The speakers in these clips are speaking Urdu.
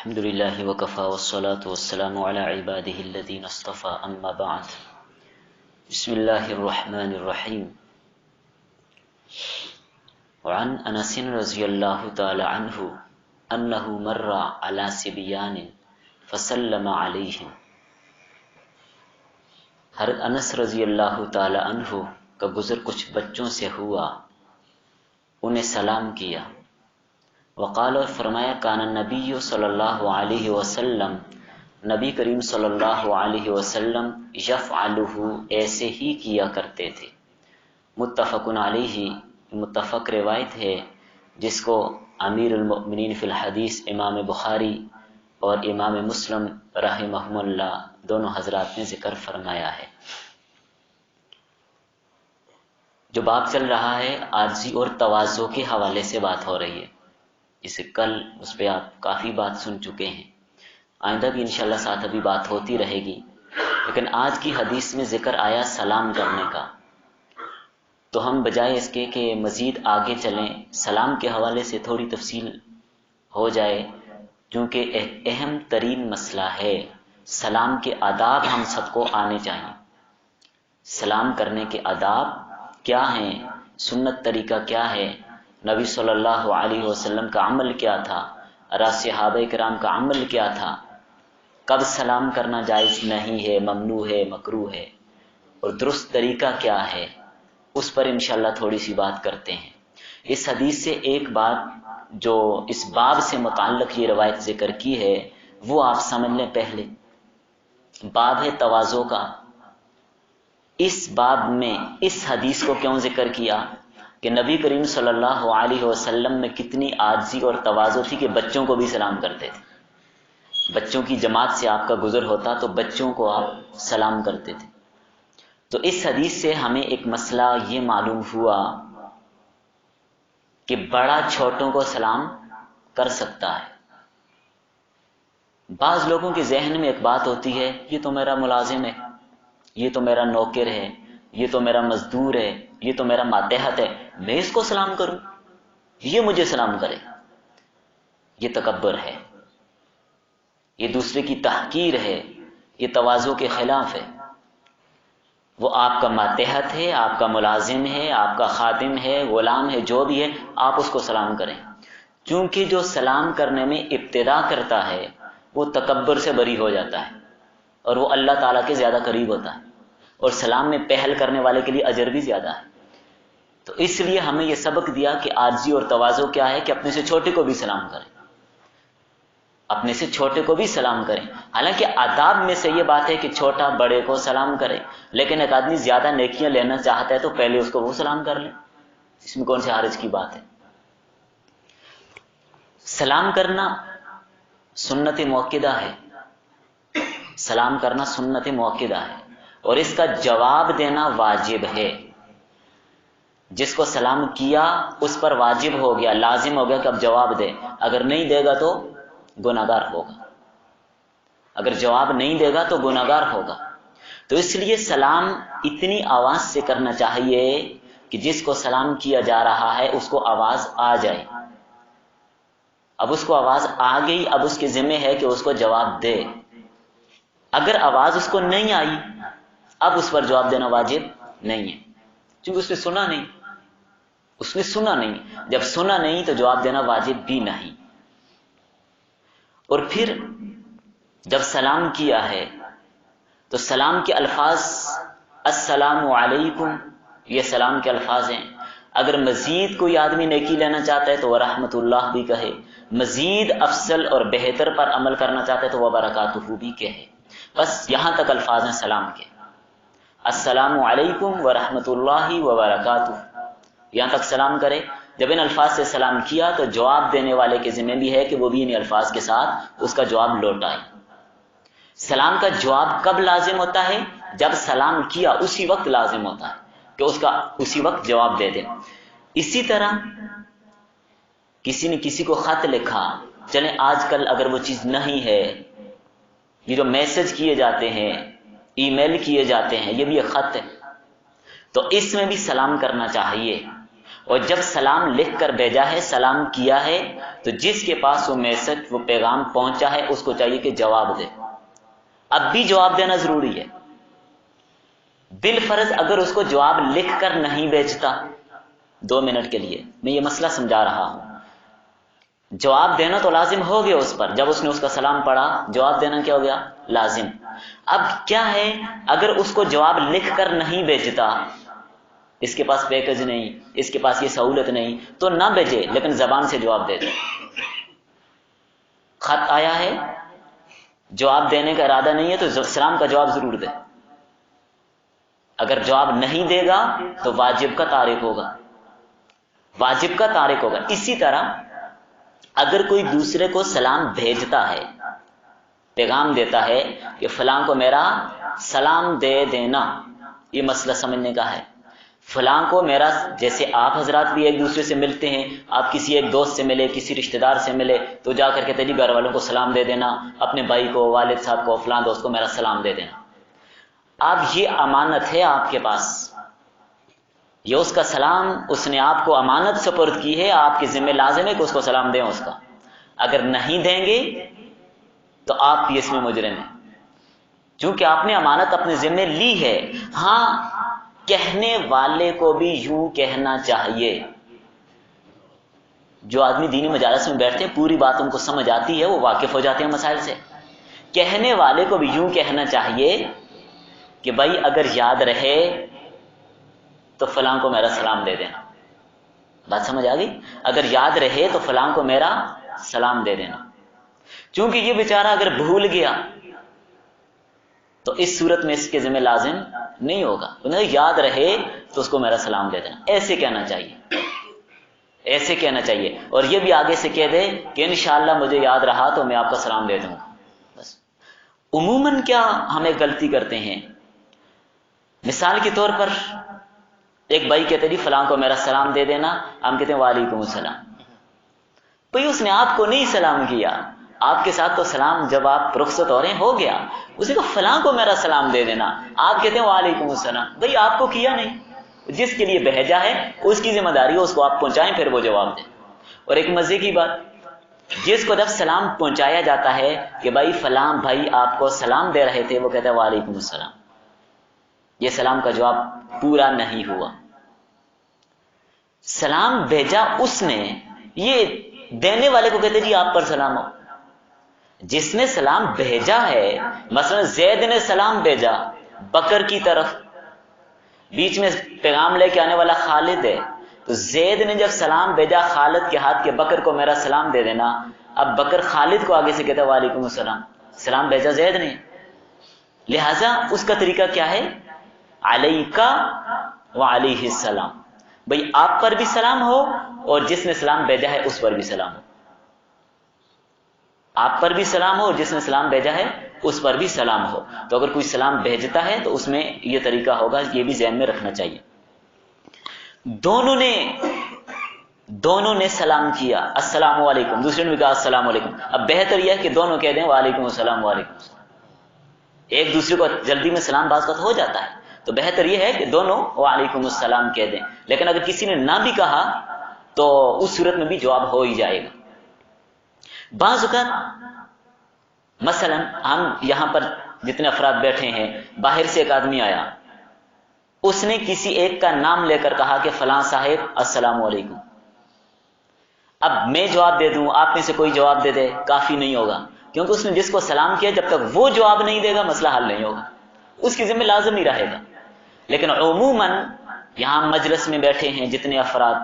الحمد لله وكفى والصلاة والسلام على عباده الذين اصطفى أما بعد بسم الله الرحمن الرحيم وعن أنس رضي الله تعالى عنه أنه مر على صبيان فسلم عليهم. حضرت انس رضی اللہ تعالی عنہ کا گزر کچھ بچوں سے ہوا، انہیں سلام کیا. وقال، اور فرمایا، کان النبی صلی اللہ علیہ وسلم، نبی کریم صلی اللہ علیہ وسلم یفعلہ، ایسے ہی کیا کرتے تھے. متفق علیہ، متفق روایت ہے جس کو امیر المؤمنین فی الحدیث امام بخاری اور امام مسلم رحمہم اللہ دونوں حضرات نے ذکر فرمایا ہے. جو باب چل رہا ہے عاجزی اور تواضع کے حوالے سے بات ہو رہی ہے. اسے کل اس پہ آپ کافی بات سن چکے ہیں، آئندہ بھی انشاءاللہ ساتھ ابھی بات ہوتی رہے گی. لیکن آج کی حدیث میں ذکر آیا سلام کرنے کا، تو ہم بجائے اس کے کہ مزید آگے چلیں، سلام کے حوالے سے تھوڑی تفصیل ہو جائے، کیونکہ اہم ترین مسئلہ ہے. سلام کے آداب ہم سب کو آنے چاہیے. سلام کرنے کے آداب کیا ہیں، سنت طریقہ کیا ہے، نبی صلی اللہ علیہ وسلم کا عمل کیا تھا، صحابہ کرام کا عمل کیا تھا، کب سلام کرنا جائز نہیں ہے، ممنوع ہے، مکروہ ہے، اور درست طریقہ کیا ہے، اس پر انشاءاللہ تھوڑی سی بات کرتے ہیں. اس حدیث سے ایک بات جو اس باب سے متعلق یہ روایت ذکر کی ہے وہ آپ سمجھ لیں. پہلے باب ہے تواضع کا. اس باب میں اس حدیث کو کیوں ذکر کیا کہ نبی کریم صلی اللہ علیہ وسلم میں کتنی عاجزی اور تواضع تھی کہ بچوں کو بھی سلام کرتے تھے. بچوں کی جماعت سے آپ کا گزر ہوتا تو بچوں کو آپ سلام کرتے تھے. تو اس حدیث سے ہمیں ایک مسئلہ یہ معلوم ہوا کہ بڑا چھوٹوں کو سلام کر سکتا ہے. بعض لوگوں کے ذہن میں ایک بات ہوتی ہے، یہ تو میرا ملازم ہے، یہ تو میرا نوکر ہے، یہ تو میرا مزدور ہے، یہ تو میرا ماتحت ہے، میں اس کو سلام کروں، یہ مجھے سلام کرے. یہ تکبر ہے، یہ دوسرے کی تحقیر ہے، یہ تواضع کے خلاف ہے. وہ آپ کا ماتحت ہے، آپ کا ملازم ہے، آپ کا خادم ہے، غلام ہے، جو بھی ہے، آپ اس کو سلام کریں. کیونکہ جو سلام کرنے میں ابتدا کرتا ہے وہ تکبر سے بری ہو جاتا ہے اور وہ اللہ تعالیٰ کے زیادہ قریب ہوتا ہے، اور سلام میں پہل کرنے والے کے لیے اجر بھی زیادہ ہے. تو اس لیے ہمیں یہ سبق دیا کہ عاجزی اور تواضع کیا ہے کہ اپنے سے چھوٹے کو بھی سلام کریں، اپنے سے چھوٹے کو بھی سلام کریں. حالانکہ آداب میں سے یہ بات ہے کہ چھوٹا بڑے کو سلام کرے، لیکن ایک آدمی زیادہ نیکیاں لینا چاہتا ہے تو پہلے اس کو وہ سلام کر لے، اس میں کون سے حرج کی بات ہے. سلام کرنا سنت موقدہ ہے، سلام کرنا سنت موقدہ ہے، اور اس کا جواب دینا واجب ہے. جس کو سلام کیا اس پر واجب ہو گیا، لازم ہو گیا کہ اب جواب دے. اگر نہیں دے گا تو گناہگار ہوگا، اگر جواب نہیں دے گا تو گناہگار ہوگا. تو اس لیے سلام اتنی آواز سے کرنا چاہیے کہ جس کو سلام کیا جا رہا ہے اس کو آواز آ جائے. اب اس کو آواز آ گئی، اب اس کے ذمہ ہے کہ اس کو جواب دے. اگر آواز اس کو نہیں آئی اب اس پر جواب دینا واجب نہیں ہے، کیونکہ اس نے سنا نہیں. اس نے سنا نہیں، جب سنا نہیں تو جواب دینا واجب بھی نہیں. اور پھر جب سلام کیا ہے تو سلام کے الفاظ السلام علیکم، یہ سلام کے الفاظ ہیں. اگر مزید کوئی آدمی نیکی لینا چاہتا ہے تو وہ رحمت اللہ بھی کہے، مزید افضل اور بہتر پر عمل کرنا چاہتا ہے تو وہ برکاتہ بھی کہے. بس یہاں تک الفاظ ہیں سلام کے، السلام علیکم ورحمت اللہ وبرکاتہ، یہاں تک سلام کرے. جب ان الفاظ سے سلام کیا تو جواب دینے والے کے ذمہ بھی ہے کہ وہ بھی ان الفاظ کے ساتھ اس کا جواب لوٹائے. سلام کا جواب کب لازم ہوتا ہے؟ جب سلام کیا اسی وقت لازم ہوتا ہے کہ اس کا اسی وقت جواب دے دے. اسی طرح کسی نے کسی کو خط لکھا، چلیں آج کل اگر وہ چیز نہیں ہے، یہ جو میسج کیے جاتے ہیں، ای میل کیے جاتے ہیں، یہ بھی ایک خط ہے، تو اس میں بھی سلام کرنا چاہیے. اور جب سلام لکھ کر بھیجا ہے، سلام کیا ہے، تو جس کے پاس وہ میسج، وہ پیغام پہنچا ہے، اس کو چاہیے کہ جواب دے۔ اب بھی جواب دینا ضروری ہے۔ بالفرض اگر اس کو جواب لکھ کر نہیں بھیجتا، 2 منٹ کے لیے میں یہ مسئلہ سمجھا رہا ہوں، جواب دینا تو لازم ہو گیا اس پر، جب اس نے اس کا سلام پڑھا جواب دینا کیا ہو گیا؟ لازم۔ اب کیا ہے، اگر اس کو جواب لکھ کر نہیں بھیجتا، اس کے پاس پیکج نہیں، اس کے پاس یہ سہولت نہیں، تو نہ بھیجے، لیکن زبان سے جواب دے دے۔ خط آیا ہے، جواب دینے کا ارادہ نہیں ہے تو سلام کا جواب ضرور دے۔ اگر جواب نہیں دے گا تو واجب کا تارک ہوگا، واجب کا تارک ہوگا۔ اسی طرح اگر کوئی دوسرے کو سلام بھیجتا ہے، پیغام دیتا ہے کہ فلاں کو میرا سلام دے دینا، یہ مسئلہ سمجھنے کا ہے۔ فلاں کو میرا، جیسے آپ حضرات بھی ایک دوسرے سے ملتے ہیں، آپ کسی ایک دوست سے ملے، کسی رشتہ دار سے ملے تو جا کر کے تیری گھر والوں کو سلام دے دینا، اپنے بھائی کو، والد صاحب کو، فلاں دوست کو میرا سلام دے دینا۔ اب یہ امانت ہے آپ کے پاس، یہ اس کا سلام اس نے آپ کو امانت سپرد کی ہے، آپ کے ذمہ لازم ہے کہ اس کو سلام دیں اس کا۔ اگر نہیں دیں گے تو آپ بھی اس میں مجرم ہیں، چونکہ آپ نے امانت اپنے ذمہ لی ہے۔ ہاں، کہنے والے کو بھی یوں کہنا چاہیے، جو آدمی دینی مجالس میں بیٹھتے ہیں پوری بات ان کو سمجھ آتی ہے، وہ واقف ہو جاتے ہیں مسائل سے۔ کہنے والے کو بھی یوں کہنا چاہیے کہ بھائی اگر یاد رہے تو فلاں کو میرا سلام دے دینا۔ بات سمجھ آ گئی؟ اگر یاد رہے تو فلاں کو میرا سلام دے دینا، چونکہ یہ بیچارہ اگر بھول گیا تو اس صورت میں اس کے ذمہ لازم نہیں ہوگا، یاد رہے تو اس کو میرا سلام دے دینا، ایسے کہنا چاہیے، ایسے کہنا چاہیے۔ اور یہ بھی آگے سے کہہ دے کہ انشاءاللہ مجھے یاد رہا تو میں آپ کا سلام دے دوں گا۔ بس عموماً کیا ہم ایک غلطی کرتے ہیں، مثال کے طور پر ایک بھائی کہتے جی فلاں کو میرا سلام دے دینا، ہم کہتے ہیں وعلیکم السلام۔ بھئی اس نے آپ کو نہیں سلام کیا، آپ کے ساتھ تو سلام جب آپ رخصت ہو رہے ہیں ہو گیا، اس نے کہا فلاں کو میرا سلام دے دینا، آپ کہتے ہیں وعلیکم السلام۔ بھئی آپ کو کیا نہیں، جس کے لیے بھیجا ہے اس کی ذمہ داری ہے، اس کو آپ پہنچائیں پھر وہ جواب دیں۔ اور ایک مزے کی بات، جس کو جب سلام پہنچایا جاتا ہے کہ بھائی فلاں بھائی آپ کو سلام دے رہے تھے، وہ کہتا ہے وعلیکم السلام، یہ سلام کا جواب پورا نہیں ہوا۔ سلام بھیجا اس نے، یہ دینے والے کو کہتے جی آپ پر سلام ہو۔ جس نے سلام بھیجا ہے، مثلا زید نے سلام بھیجا بکر کی طرف، بیچ میں پیغام لے کے آنے والا خالد ہے، تو زید نے جب سلام بھیجا خالد کے ہاتھ کے بکر کو میرا سلام دے دینا، اب بکر خالد کو آگے سے کہتا ہے وعلیکم السلام، سلام بھیجا زید نے، لہذا اس کا طریقہ کیا ہے؟ علیکا وعلیہ السلام، بھئی آپ پر بھی سلام ہو اور جس نے سلام بھیجا ہے اس پر بھی سلام ہو، آپ پر بھی سلام ہو اور جس نے سلام بھیجا ہے اس پر بھی سلام ہو۔ تو اگر کوئی سلام بھیجتا ہے تو اس میں یہ طریقہ ہوگا، یہ بھی ذہن میں رکھنا چاہیے۔ دونوں نے سلام کیا السلام علیکم، دوسرے نے بھی کہا السلام علیکم، اب بہتر یہ ہے کہ دونوں کہہ دیں وعلیکم السلام وعلیکم السلام۔ ایک دوسرے کو جلدی میں سلام باز ہو جاتا ہے، تو بہتر یہ ہے کہ دونوں وعلیکم السلام کہہ دیں، لیکن اگر کسی نے نہ بھی کہا تو اس صورت میں بھی جواب ہو ہی جائے گا۔ بعض اوقات مثلا ہم یہاں پر جتنے افراد بیٹھے ہیں، باہر سے ایک آدمی آیا، اس نے کسی ایک کا نام لے کر کہا کہ فلاں صاحب السلام علیکم۔ اب میں جواب دے دوں، آپ میں سے کوئی جواب دے دے، کافی نہیں ہوگا، کیونکہ اس نے جس کو سلام کیا جب تک وہ جواب نہیں دے گا مسئلہ حل نہیں ہوگا، اس کی ذمہ لازم ہی رہے گا۔ لیکن عموماً یہاں مجلس میں بیٹھے ہیں جتنے افراد،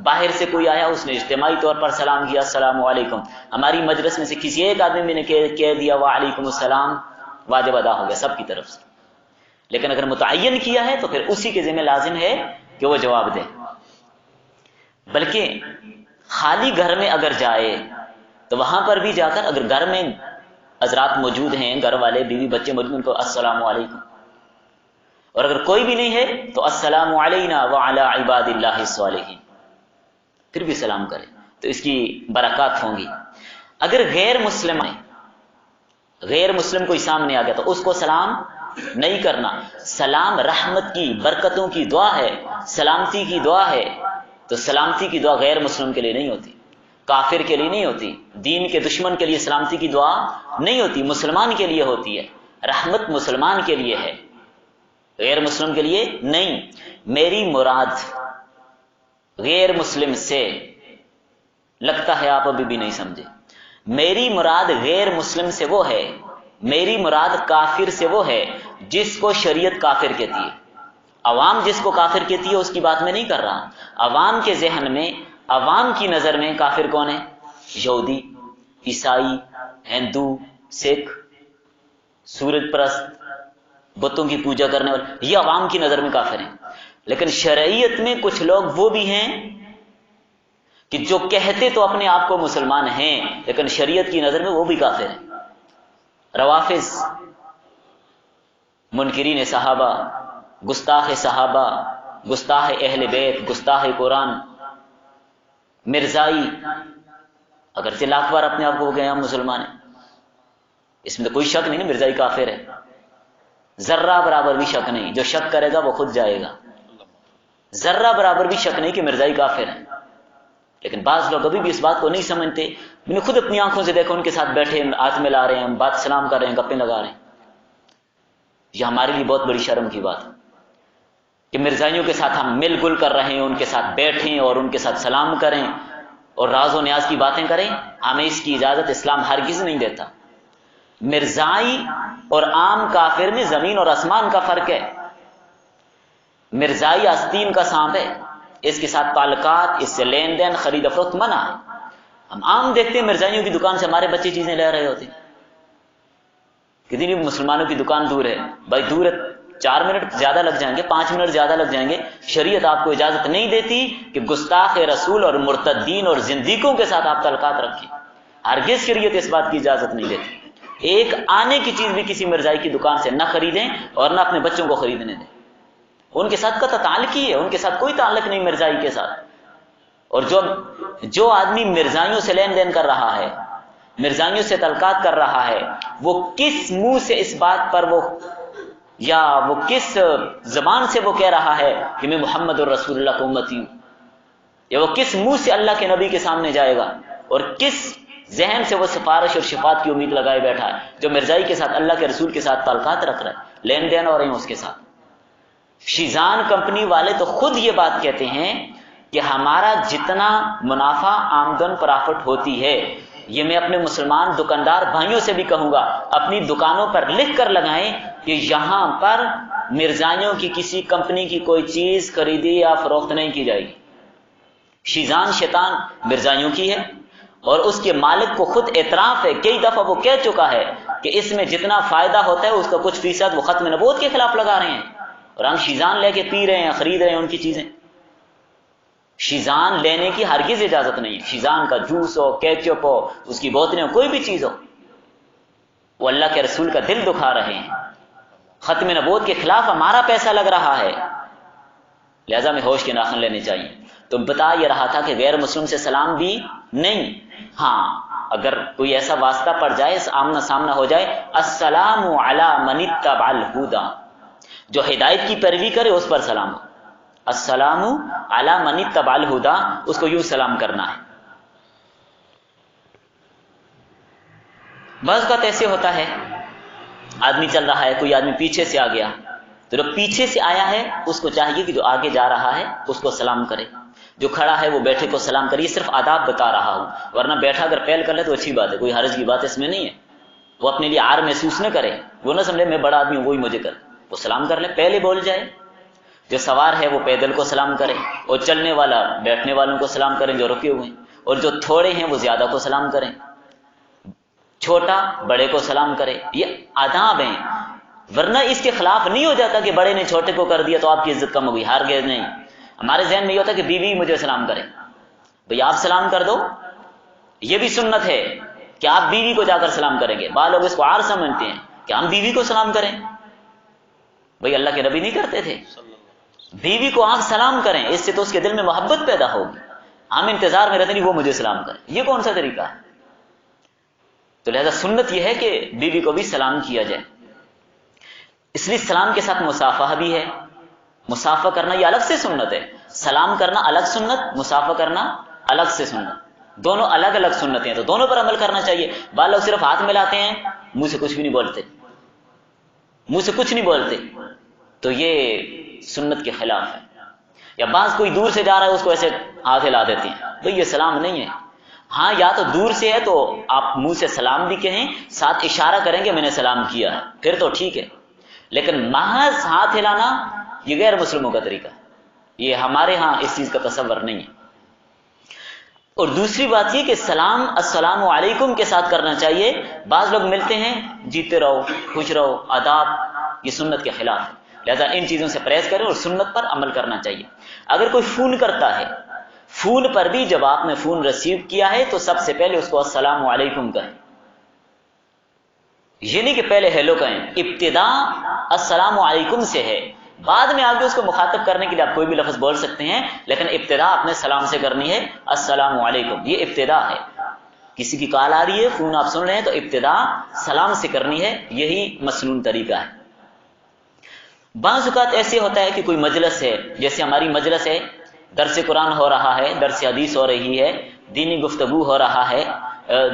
باہر سے کوئی آیا اس نے اجتماعی طور پر سلام کیا السلام علیکم، ہماری مجلس میں سے کسی ایک آدمی نے کہہ دیا وعلیکم السلام، واجب ادا ہو گیا سب کی طرف سے۔ لیکن اگر متعین کیا ہے تو پھر اسی کے ذمہ لازم ہے کہ وہ جواب دے۔ بلکہ خالی گھر میں اگر جائے تو وہاں پر بھی جا کر اگر گھر میں حضرات موجود ہیں، گھر والے بیوی بچے موجود ہیں، ان کو السلام علیکم، اور اگر کوئی بھی نہیں ہے تو السلام علینا وعلی عباد اللہ الصالحین، پھر بھی سلام کرے تو اس کی برکات ہوں گی۔ اگر غیر مسلم کوئی سامنے آ گیا تو اس کو سلام نہیں کرنا۔ سلام رحمت کی، برکتوں کی دعا ہے، سلامتی کی دعا ہے، تو سلامتی کی دعا غیر مسلم کے لیے نہیں ہوتی، کافر کے لیے نہیں ہوتی، دین کے دشمن کے لیے سلامتی کی دعا نہیں ہوتی، مسلمان کے لیے ہوتی ہے، رحمت مسلمان کے لیے ہے، غیر مسلم کے لیے نہیں۔ میری مراد غیر مسلم سے، لگتا ہے آپ ابھی بھی نہیں سمجھے، میری مراد غیر مسلم سے وہ ہے، میری مراد کافر سے وہ ہے جس کو شریعت کافر کہتی ہے۔ عوام جس کو کافر کہتی ہے اس کی بات میں نہیں کر رہا، عوام کے ذہن میں، عوام کی نظر میں کافر کون ہے؟ یہودی، عیسائی، ہندو، سکھ، سورج پرست، بتوں کی پوجا کرنے والے، یہ عوام کی نظر میں کافر ہیں۔ لیکن شریعت میں کچھ لوگ وہ بھی ہیں کہ جو کہتے تو اپنے آپ کو مسلمان ہیں لیکن شریعت کی نظر میں وہ بھی کافر ہیں۔ روافض، منکرین صحابہ، گستاخ صحابہ، گستاخ اہل بیت، گستاخ قرآن، مرزائی، اگرچہ لاکھ بار اپنے آپ کو وہ کہیں ہم مسلمان ہیں، اس میں تو کوئی شک نہیں نا مرزائی کافر ہے، ذرہ برابر بھی شک نہیں، جو شک کرے گا وہ خود جائے گا، ذرہ برابر بھی شک نہیں کہ مرزائی کافر ہیں۔ لیکن بعض لوگ ابھی بھی اس بات کو نہیں سمجھتے، میں نے خود اپنی آنکھوں سے دیکھا، ان کے ساتھ بیٹھے ہاتھ ملا رہے ہیں، بات سلام کر رہے ہیں، گپیں لگا رہے ہیں۔ یہ ہمارے لیے بہت بڑی شرم کی بات ہے کہ مرزائیوں کے ساتھ ہم مل گل کر رہے ہیں، ان کے ساتھ بیٹھیں اور ان کے ساتھ سلام کریں اور راز و نیاز کی باتیں کریں، ہمیں اس کی اجازت اسلام ہرگز نہیں دیتا۔ مرزائی اور عام کافر میں زمین اور آسمان کا فرق ہے۔ مرزائی آستین کا سانپ ہے، اس کے ساتھ تعلقات، اس سے لین دین، خرید و فروخت منع ہے۔ ہم عام دیکھتے ہیں مرزائیوں کی دکان سے ہمارے بچے چیزیں لے رہے ہوتے ہیں، کتنی مسلمانوں کی دکان دور ہے، بھائی دور ہے، 4 منٹ زیادہ لگ جائیں گے، 5 منٹ زیادہ لگ جائیں گے، شریعت آپ کو اجازت نہیں دیتی کہ گستاخ رسول اور مرتدین اور زندیقوں کے ساتھ آپ تعلقات رکھیں، ہرگز شریعت اس بات کی اجازت نہیں دیتی۔ ایک آنے کی چیز بھی کسی مرزائی کی دکان سے نہ خریدیں اور نہ اپنے بچوں کو خریدنے دیں، ان کے ساتھ قطع تعلق ہی ہے، ان کے ساتھ کوئی تعلق نہیں مرزائی کے ساتھ۔ اور جو آدمی مرزائیوں سے لین دین کر رہا ہے، مرزائیوں سے تعلقات کر رہا ہے، وہ کس منہ سے اس بات پر وہ کس زبان سے وہ کہہ رہا ہے کہ میں محمد الرسول اللہ کا امتی ہوں، یا وہ کس منہ سے اللہ کے نبی کے سامنے جائے گا اور کس ذہن سے وہ سفارش اور شفاعت کی امید لگائے بیٹھا ہے، جو مرزائی کے ساتھ، اللہ کے رسول کے ساتھ تعلقات رکھ رہا ہے، لین دین ہو رہے ہیں اس کے ساتھ۔ شیزان کمپنی والے تو خود یہ بات کہتے ہیں کہ ہمارا جتنا منافع، آمدن، پرافٹ ہوتی ہے، یہ میں اپنے مسلمان دکاندار بھائیوں سے بھی کہوں گا، اپنی دکانوں پر لکھ کر لگائیں کہ یہاں پر مرزائیوں کی کسی کمپنی کی کوئی چیز خریدی یا فروخت نہیں کی جائے گی۔ شیزان شیطان مرزائیوں کی ہے اور اس کے مالک کو خود اعتراف ہے، کئی دفعہ وہ کہہ چکا ہے کہ اس میں جتنا فائدہ ہوتا ہے اس کا کچھ فیصد وہ ختم نبوت کے خلاف لگا رہے ہیں، اور ہم شیزان لے کے پی رہے ہیں، خرید رہے ہیں ان کی چیزیں۔ شیزان لینے کی ہرگز اجازت نہیں ہے، شیزان کا جوس ہو، کیچپ ہو، اس کی بوتلیں ہو، کوئی بھی چیز ہو، وہ اللہ کے رسول کا دل دکھا رہے ہیں، ختم نبوت کے خلاف ہمارا پیسہ لگ رہا ہے، لہذا میں ہوش کے ناخن لینے چاہیے۔ تو بتا یہ رہا تھا کہ غیر مسلم سے سلام بھی نہیں، ہاں اگر کوئی ایسا واسطہ پڑ جائے، آمنا سامنا ہو جائے، السلام علی من اتبع الہدی، جو ہدایت کی پیروی کرے اس پر سلام ہو، السلام علی من اتبع الہدی، اس کو یوں سلام کرنا ہے۔ بعض اوقات ایسے ہوتا ہے، آدمی چل رہا ہے، کوئی آدمی پیچھے سے آ گیا، تو جو پیچھے سے آیا ہے اس کو چاہیے کہ جو آگے جا رہا ہے اس کو سلام کرے، جو کھڑا ہے وہ بیٹھے کو سلام کرے۔ یہ صرف آداب بتا رہا ہوں، ورنہ بیٹھا اگر پہل کر لے تو اچھی بات ہے، کوئی حرج کی بات اس میں نہیں ہے، وہ اپنے لیے عار محسوس نہ کرے، وہ نہ سمجھے میں بڑا آدمی ہوں وہی مجھے کرے، وہ سلام کر لے، پہلے بول جائے۔ جو سوار ہے وہ پیدل کو سلام کرے، اور چلنے والا بیٹھنے والوں کو سلام کریں جو رکے ہوئے ہیں، اور جو تھوڑے ہیں وہ زیادہ کو سلام کریں، چھوٹا بڑے کو سلام کرے، یہ آداب ہیں۔ ورنہ اس کے خلاف نہیں ہو جاتا کہ بڑے نے چھوٹے کو کر دیا تو آپ کی عزت کم ہو گئی، ہرگز نہیں۔ ہمارے ذہن میں یہ ہوتا ہے کہ بیوی مجھے سلام کرے، بھئی آپ سلام کر دو، یہ بھی سنت ہے کہ آپ بیوی کو جا کر سلام کریں گے۔ بعض لوگ اس کو عار سمجھتے ہیں کہ ہم بیوی کو سلام کریں، بھئی اللہ کے نبی نہیں کرتے تھے؟ بیوی کو آپ سلام کریں، اس سے تو اس کے دل میں محبت پیدا ہوگی، ہم انتظار میں رہتے نہیں وہ مجھے سلام کرے، یہ کون سا طریقہ ہے؟ تو لہذا سنت یہ ہے کہ بیوی کو بھی سلام کیا جائے۔ اس لیے سلام کے ساتھ مصافحہ بھی ہے، مصافحہ کرنا یہ الگ سے سنت ہے۔ سلام کرنا الگ سنت، مسافہ کرنا الگ سے سنت، دونوں الگ الگ سنتیں ہیں، تو دونوں پر عمل کرنا چاہیے۔ بعض لوگ صرف ہاتھ ملاتے ہیں، منہ سے کچھ بھی نہیں بولتے، منہ سے کچھ نہیں بولتے، تو یہ سنت کے خلاف ہے۔ یا بعض کوئی دور سے جا رہا ہے، اس کو ایسے ہاتھ ہلا دیتے ہیں، بھئی یہ سلام نہیں ہے۔ ہاں یا تو دور سے ہے تو آپ منہ سے سلام بھی کہیں، ساتھ اشارہ کریں گے میں نے سلام کیا ہے، پھر تو ٹھیک ہے۔ لیکن محض ہاتھ ہلانا یہ غیر مسلموں کا طریقہ ہے، یہ ہمارے ہاں اس چیز کا تصور نہیں ہے۔ اور دوسری بات یہ کہ سلام السلام علیکم کے ساتھ کرنا چاہیے۔ بعض لوگ ملتے ہیں جیتے رہو، خوش رہو، آداب، یہ سنت کے خلاف ہے، لہذا ان چیزوں سے پرہیز کریں اور سنت پر عمل کرنا چاہیے۔ اگر کوئی فون کرتا ہے، فون پر بھی جب آپ نے فون ریسیو کیا ہے تو سب سے پہلے اس کو السلام علیکم کہیں، یہ نہیں کہ پہلے ہیلو کہیں، ابتدا السلام علیکم سے ہے، بعد میں آگے اس کو مخاطب کرنے کے لیے آپ کوئی بھی لفظ بول سکتے ہیں، لیکن ابتدا آپ نے سلام سے کرنی ہے، السلام علیکم، یہ ابتدا ہے۔ کسی کی کال آ رہی ہے، فون آپ سن رہے ہیں، تو ابتدا سلام سے کرنی ہے، یہی مسنون طریقہ ہے۔ بعض اوقات ایسے ہوتا ہے کہ کوئی مجلس ہے، جیسے ہماری مجلس ہے، درس قرآن ہو رہا ہے، درس حدیث ہو رہی ہے، دینی گفتگو ہو رہا ہے،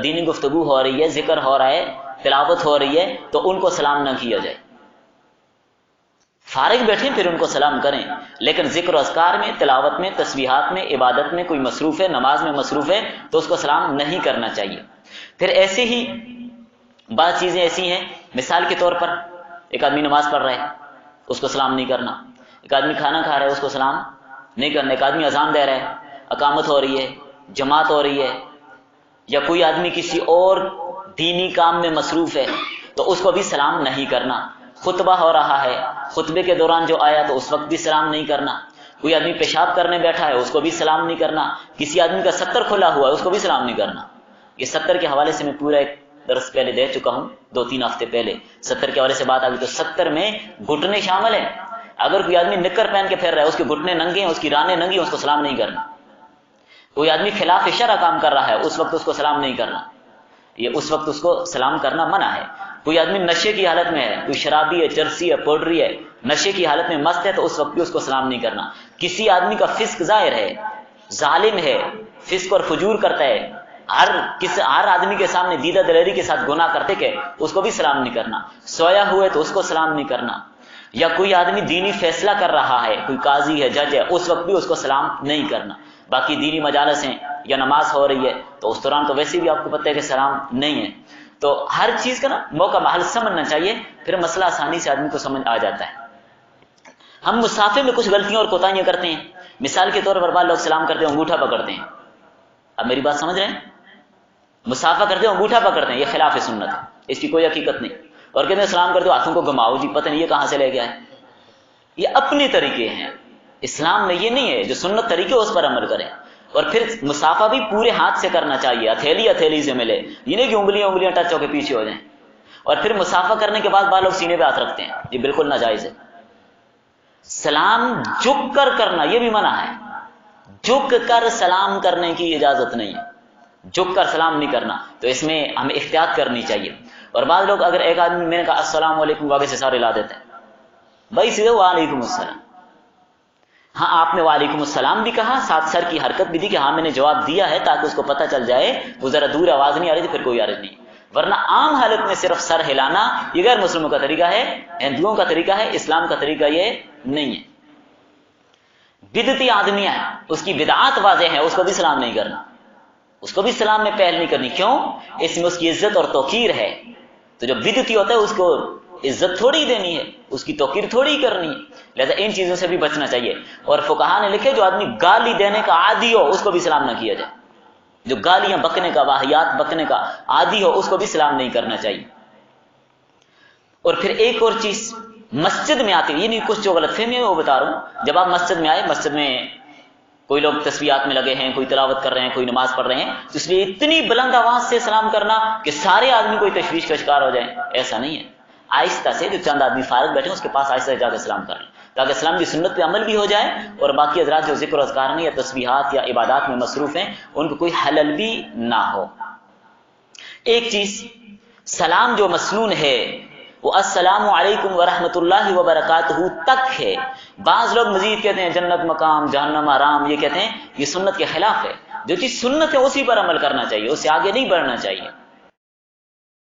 دینی گفتگو ہو رہی ہے، ذکر ہو رہا ہے، تلاوت ہو رہی ہے، تو ان کو سلام نہ کیا جائے۔ فارغ بیٹھیں پھر ان کو سلام کریں، لیکن ذکر و اذکار میں، تلاوت میں، تسبیحات میں، عبادت میں کوئی مصروف ہے، نماز میں مصروف ہے، تو اس کو سلام نہیں کرنا چاہیے۔ پھر ایسے ہی بعض چیزیں ایسی ہیں، مثال کے طور پر ایک آدمی نماز پڑھ رہا ہے، اس کو سلام نہیں کرنا، ایک آدمی کھانا کھا رہا ہے، اس کو سلام نہیں کرنا، ایک آدمی اذان دے رہا ہے، اقامت ہو رہی ہے، جماعت ہو رہی ہے، یا کوئی آدمی کسی اور دینی کام میں مصروف ہے، تو اس کو بھی سلام نہیں کرنا۔ خطبہ ہو رہا ہے، خطبے کے دوران جو آیا تو اس وقت بھی سلام نہیں کرنا۔ کوئی آدمی پیشاب کرنے بیٹھا ہے، اس کو بھی سلام نہیں کرنا۔ کسی آدمی کا ستر کھلا ہوا ہے، اس کو بھی سلام نہیں کرنا۔ یہ ستر کے حوالے سے میں پورا ایک درس پہلے دے چکا ہوں، 2-3 ہفتے پہلے، ستر کے حوالے سے بات آ گئی۔ تو ستر میں گھٹنے شامل ہیں۔ اگر کوئی آدمی نکر پہن کے پھر رہا ہے، اس کے گھٹنے ننگے ہیں، اس کی رانیں ننگی ہیں، اس کو سلام نہیں کرنا۔ کوئی آدمی خلاف شرع کام کر رہا ہے، اس وقت اس کو سلام نہیں کرنا، یہ اس وقت اس کو سلام کرنا منع ہے۔ کوئی آدمی نشے کی حالت میں ہے، کوئی شرابی ہے، چرسی ہے، پوڈری ہے، نشے کی حالت میں مست ہے، تو اس وقت بھی اس کو سلام نہیں کرنا۔ کسی آدمی کا فسق ظاہر ہے، ظالم ہے، فسق اور فجور کرتا ہے، ہر آدمی کے سامنے دیدہ دلیری کے ساتھ گناہ کرتے کہ اس کو بھی سلام نہیں کرنا۔ سویا ہوئے تو اس کو سلام نہیں کرنا۔ یا کوئی آدمی دینی فیصلہ کر رہا ہے، کوئی قاضی ہے، جج ہے، اس وقت بھی اس کو سلام نہیں کرنا۔ باقی دینی مجالس ہیں یا نماز ہو رہی ہے تو اس دوران تو ویسے بھی آپ کو پتہ ہے کہ سلام نہیں ہے۔ تو ہر چیز کا نا موقع محل سمجھنا چاہیے، پھر مسئلہ آسانی سے آدمی کو سمجھ آ جاتا ہے۔ ہم مسافے میں کچھ غلطیاں اور کوتاہیاں کرتے ہیں۔ مثال کے طور پر بعض لوگ سلام کرتے ہیں انگوٹھا پکڑتے ہیں۔ اب میری بات سمجھ رہے ہیں؟ مسافہ کرتے ہیں انگوٹھا پکڑتے ہیں، یہ خلاف سنت ہے، اس کی کوئی حقیقت نہیں۔ اور کہتے ہیں سلام کرتے ہو ہاتھوں کو گھماؤ، جی پتہ نہیں یہ کہاں سے لے گیا ہے۔ یہ اپنے طریقے ہیں، اسلام میں یہ نہیں ہے، جو سنت طریقے اس پر عمل کریں۔ اور پھر مسافہ بھی پورے ہاتھ سے کرنا چاہیے، ہتھیلی سے ملے، یہ نہیں کہ انگلیاں ٹچ ہو کے پیچھے ہو جائیں۔ اور پھر مسافہ کرنے کے بعد بعض لوگ سینے پہ ہاتھ رکھتے ہیں، یہ بالکل ناجائز ہے۔ سلام جھک کر کرنا یہ بھی منع ہے، جھک کر سلام کرنے کی اجازت نہیں ہے، جھک کر سلام نہیں کرنا، تو اس میں ہمیں احتیاط کرنی چاہیے۔ اور بعض لوگ اگر ایک آدمی میں نے کہا السلام علیکم، واگے سے سارے لا دیتے ہیں، بھائی سیدھے وعلیکم السلام۔ ہاں آپ نے وعلیکم السلام بھی کہا، ساتھ سر کی حرکت بھی دی کہ ہاں میں نے جواب دیا ہے، تاکہ اس کو پتہ چل جائے، وہ ذرا دور آواز نہیں آ رہی تھی، پھر کوئی حرج نہیں۔ ورنہ عام حالت میں صرف سر ہلانا یہ غیر مسلموں کا طریقہ ہے، ہندوؤں کا طریقہ ہے، اسلام کا طریقہ یہ نہیں ہے۔ بدعتی آدمی ہے، اس کی بدعات واضح ہے، اس کو بھی سلام نہیں کرنا، اس کو بھی سلام میں پہل نہیں کرنی۔ کیوں؟ اس میں اس کی عزت اور توقیر ہے۔ تو جو بدعتی ہوتا ہے اس کو عزت تھوڑی دینی ہے، اس کی توقیر تھوڑی کرنی ہے، لہذا ان چیزوں سے بھی بچنا چاہیے۔ اور فقہا نے لکھے جو آدمی گالی دینے کا عادی ہو اس کو بھی سلام نہ کیا جائے، جو گالیاں بکنے کا، واہیات بکنے کا عادی ہو اس کو بھی سلام نہیں کرنا چاہیے۔ اور پھر ایک اور چیز، مسجد میں آتے، یہ نہیں کچھ جو غلط فہمی ہے وہ بتا رہا ہوں، جب آپ مسجد میں آئے، مسجد میں کوئی لوگ تسبیحات میں لگے ہیں، کوئی تلاوت کر رہے ہیں، کوئی نماز پڑھ رہے ہیں، تو اس لیے اتنی بلند آواز سے سلام کرنا کہ سارے آدمی کوئی تشویش کا شکار ہو جائیں، ایسا نہیں ہے۔ آہستہ سے جو چند آدمی فارغ بیٹھے ہیں اس کے پاس آہستہ سے جا کے سلام کر لیں، تاکہ اسلام کی سنت پہ عمل بھی ہو جائے، اور باقی حضرات جو ذکر و اذکار میں یا تسبیحات یا عبادات میں مصروف ہیں ان کو کوئی خلل بھی نہ ہو۔ ایک چیز، سلام جو مسنون ہے وہ السلام علیکم ورحمۃ اللہ وبرکاتہ تک ہے، بعض لوگ مزید کہتے ہیں جنت مقام جہنم آرام، یہ کہتے ہیں یہ سنت کے خلاف ہے. جو چیز سنت ہے اسی پر عمل کرنا چاہیے، اس سے آگے نہیں بڑھنا چاہیے.